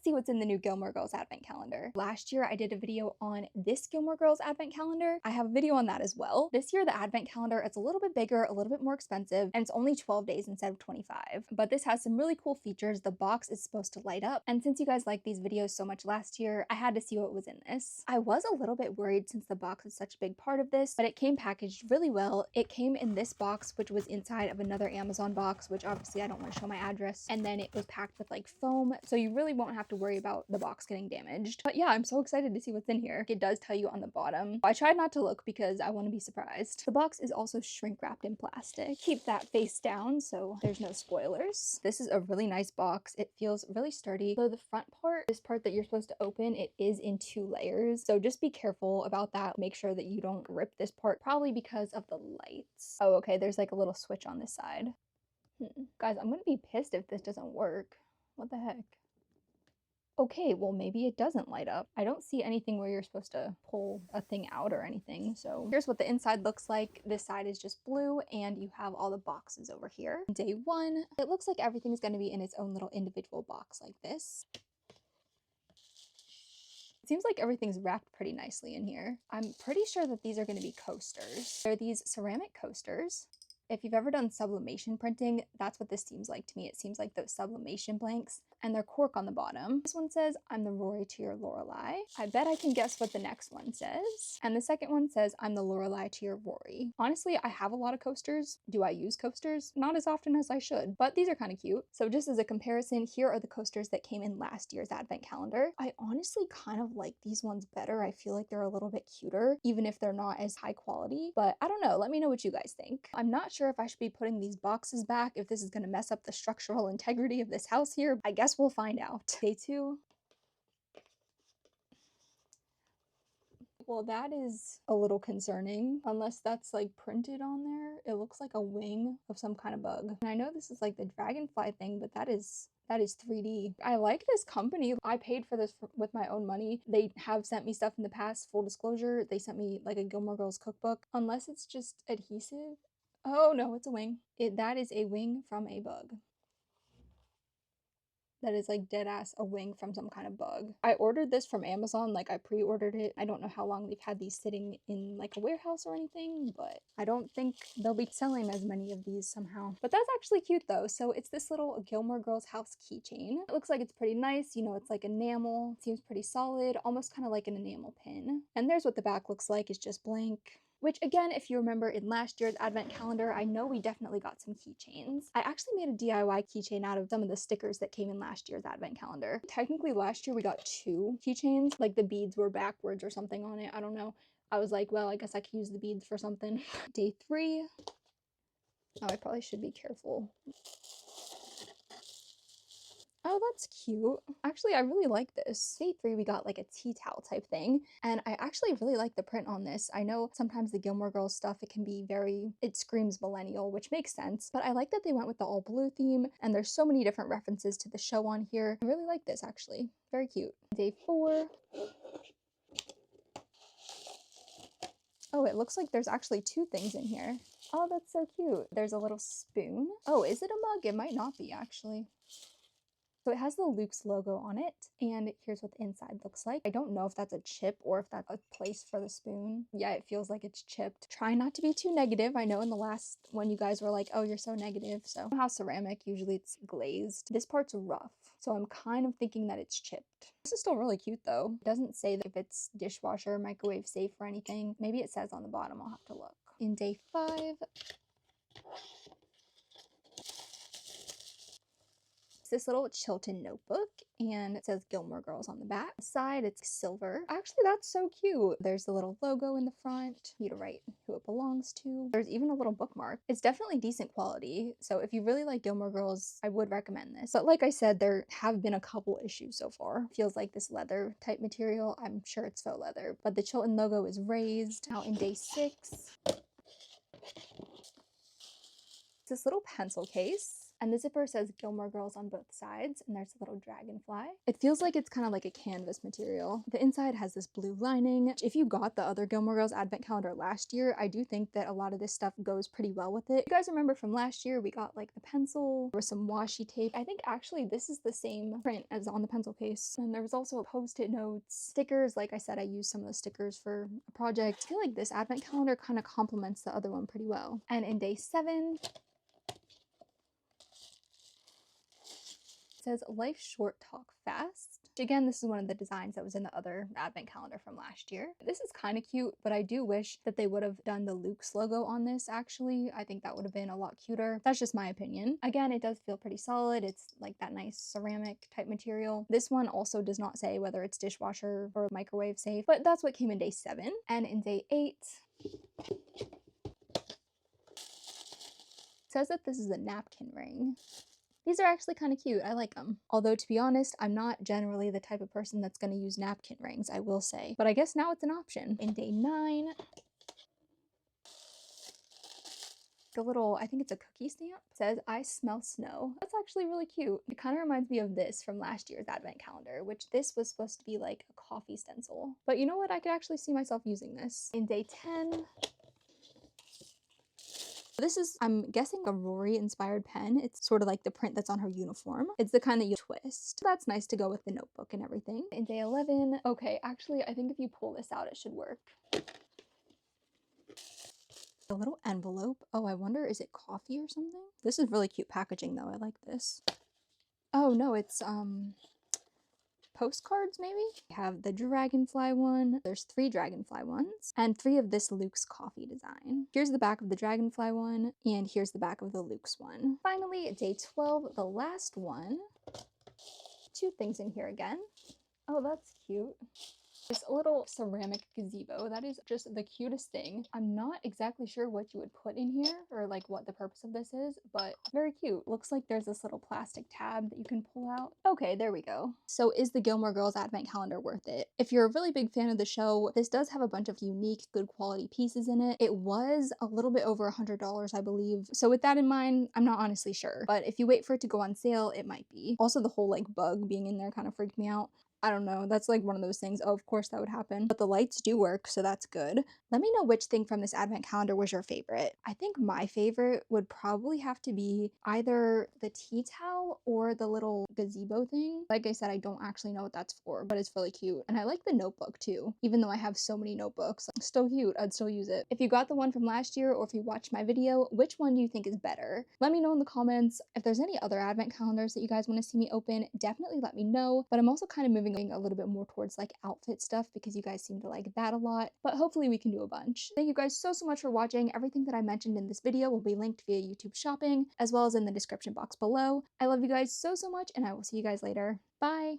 see what's in the new Gilmore Girls advent calendar. Last year I did a video on this Gilmore Girls advent calendar. I have a video on that as well. This year the advent calendar is a little bit bigger, a little bit more expensive, and it's only 12 days instead of 25. But this has some really cool features. The box is supposed to light up, and since you guys liked these videos so much last year, I had to see what was in this. I was a little bit worried since the box is such a big part of this, but it came packaged really well. It came in this box, which was inside of another Amazon box, which obviously I don't want to show my address, and then it was packed with like foam, so you really won't have to worry about the box getting damaged. But yeah, I'm so excited to see what's in here. It does tell you on the bottom. I tried not to look because I want to be surprised. The box is also shrink wrapped in plastic. Keep that face down so there's no spoilers. This is a really nice box. It feels really sturdy. So the front part, this part that you're supposed to open, it is in 2 layers, so just be careful about that. Make sure that you don't rip this part, probably because of the lights. Oh, okay, there's like a little switch on this side. Guys, I'm gonna be pissed if this doesn't work. What the heck? Okay, well maybe it doesn't light up. I don't see anything where you're supposed to pull a thing out or anything. So here's what the inside looks like. This side is just blue and you have all the boxes over here. Day 1, it looks like everything's gonna be in its own little individual box like this. It seems like everything's wrapped pretty nicely in here. I'm pretty sure that these are gonna be coasters. They're these ceramic coasters. If you've ever done sublimation printing, that's what this seems like to me. It seems like those sublimation blanks, and they're cork on the bottom. This one says, "I'm the Rory to your Lorelai." I bet I can guess what the next one says. And the second one says, "I'm the Lorelai to your Rory." Honestly, I have a lot of coasters. Do I use coasters? Not as often as I should, but these are kind of cute. So just as a comparison, here are the coasters that came in last year's advent calendar. I honestly kind of like these ones better. I feel like they're a little bit cuter, even if they're not as high quality. But I don't know. Let me know what you guys think. I'm not sure if I should be putting these boxes back, if this is going to mess up the structural integrity of this house here. I guess we'll find out. Day 2. Well, that is a little concerning, unless that's like printed on there. It looks like a wing of some kind of bug. And I know this is like the dragonfly thing, but that is 3D. I like this company. I paid for this with my own money. They have sent me stuff in the past. Full disclosure, they sent me like a Gilmore Girls cookbook. Unless it's just adhesive. Oh no, it's a wing. That is a wing from a bug. That is like dead ass a wing from some kind of bug. I ordered this from Amazon, like I pre-ordered it. I don't know how long they've had these sitting in like a warehouse or anything, but I don't think they'll be selling as many of these somehow. But that's actually cute though. So it's this little Gilmore Girls house keychain. It looks like it's pretty nice. You know, it's like enamel. It seems pretty solid, almost kind of like an enamel pin. And there's what the back looks like. It's just blank. Which again, if you remember in last year's advent calendar, I know we definitely got some keychains. I actually made a DIY keychain out of some of the stickers that came in last year's advent calendar. Technically last year we got 2 keychains, like the beads were backwards or something on it, I don't know. I was like, well, I guess I could use the beads for something. Day 3. Oh, I probably should be careful. Oh, that's cute. Actually, I really like this. Day 3, we got like a tea towel type thing, and I actually really like the print on this. I know sometimes the Gilmore Girls stuff, it can be it screams millennial, which makes sense, but I like that they went with the all blue theme, and there's so many different references to the show on here. I really like this, actually. Very cute. Day 4. Oh, it looks like there's actually 2 things in here. Oh, that's so cute. There's a little spoon. Oh, is it a mug? It might not be, actually. So it has the Luke's logo on it, and here's what the inside looks like. I don't know if that's a chip or if that's a place for the spoon. Yeah, it feels like it's chipped. Try not to be too negative. I know in the last one you guys were like, oh, you're so negative. So how ceramic, usually it's glazed. This part's rough, so I'm kind of thinking that it's chipped. This is still really cute though. It doesn't say if it's dishwasher, microwave safe or anything. Maybe it says on the bottom, I'll have to look. In day 5, this little Chilton notebook, and it says Gilmore Girls on the back. Side, it's silver. Actually, that's so cute. There's the little logo in the front, you to write who it belongs to. There's even a little bookmark. It's definitely decent quality, so if you really like Gilmore Girls, I would recommend this. But like I said, there have been a couple issues so far. Feels like this leather type material. I'm sure it's faux leather, but the Chilton logo is raised. Now in day 6, this little pencil case. And the zipper says Gilmore Girls on both sides, and there's a little dragonfly. It feels like it's kind of like a canvas material. The inside has this blue lining. If you got the other Gilmore Girls advent calendar last year, I do think that a lot of this stuff goes pretty well with it. You guys remember from last year, we got like the pencil or some washi tape. I think actually this is the same print as on the pencil case. And there was also post-it notes, stickers. Like I said, I used some of the stickers for a project. I feel like this advent calendar kind of complements the other one pretty well. And in day 7, says life short, talk fast. Again, this is one of the designs that was in the other advent calendar from last year. This is kind of cute, but I do wish that they would have done the Luke's logo on this actually. I think that would have been a lot cuter. That's just my opinion. Again, it does feel pretty solid. It's like that nice ceramic type material. This one also does not say whether it's dishwasher or microwave safe, but that's what came in day 7. And in day 8, it says that this is a napkin ring. These are actually kind of cute. I like them. Although, to be honest, I'm not generally the type of person that's going to use napkin rings, I will say. But I guess now it's an option. In day 9, the little, I think it's a cookie stamp, says, I smell snow. That's actually really cute. It kind of reminds me of this from last year's advent calendar, which this was supposed to be like a coffee stencil. But you know what? I could actually see myself using this. In day 10, this is, I'm guessing, a Rory inspired pen. It's sort of like the print that's on her uniform. It's the kind that you twist. That's nice to go with the notebook and everything. In day 11, okay, actually, I think if you pull this out, it should work. A little envelope. Oh, I wonder, is it coffee or something? This is really cute packaging though. I like this. Oh no, it's postcards maybe? We have the dragonfly one. There's 3 dragonfly ones and 3 of this Luke's coffee design. Here's the back of the dragonfly one and here's the back of the Luke's one. Finally, day 12, the last one. 2 things in here again. Oh, that's cute. This little ceramic gazebo, that is just the cutest thing. I'm not exactly sure what you would put in here or like what the purpose of this is, but very cute. Looks like there's this little plastic tab that you can pull out. Okay, there we go. So is the Gilmore Girls advent calendar worth it? If you're a really big fan of the show, this does have a bunch of unique, good quality pieces in it. It was a little bit over $100, I believe. So with that in mind, I'm not honestly sure, but if you wait for it to go on sale, it might be. Also, the whole like bug being in there kind of freaked me out. I don't know, that's like one of those things, oh, of course that would happen. But the lights do work, so that's good. Let me know which thing from this advent calendar was your favorite. I think my favorite would probably have to be either the tea towel or the little gazebo thing. Like I said, I don't actually know what that's for, but it's really cute. And I like the notebook too. Even though I have so many notebooks, it's still cute, I'd still use it. If you got the one from last year or if you watched my video, which one do you think is better? Let me know in the comments. If there's any other advent calendars that you guys want to see me open, definitely let me know. But I'm also kind of moving a little bit more towards like outfit stuff because you guys seem to like that a lot, but hopefully we can do a bunch. Thank you guys so much for watching. Everything that I mentioned in this video will be linked via YouTube shopping as well as in the description box below. I love you guys so much and I will see you guys later. Bye!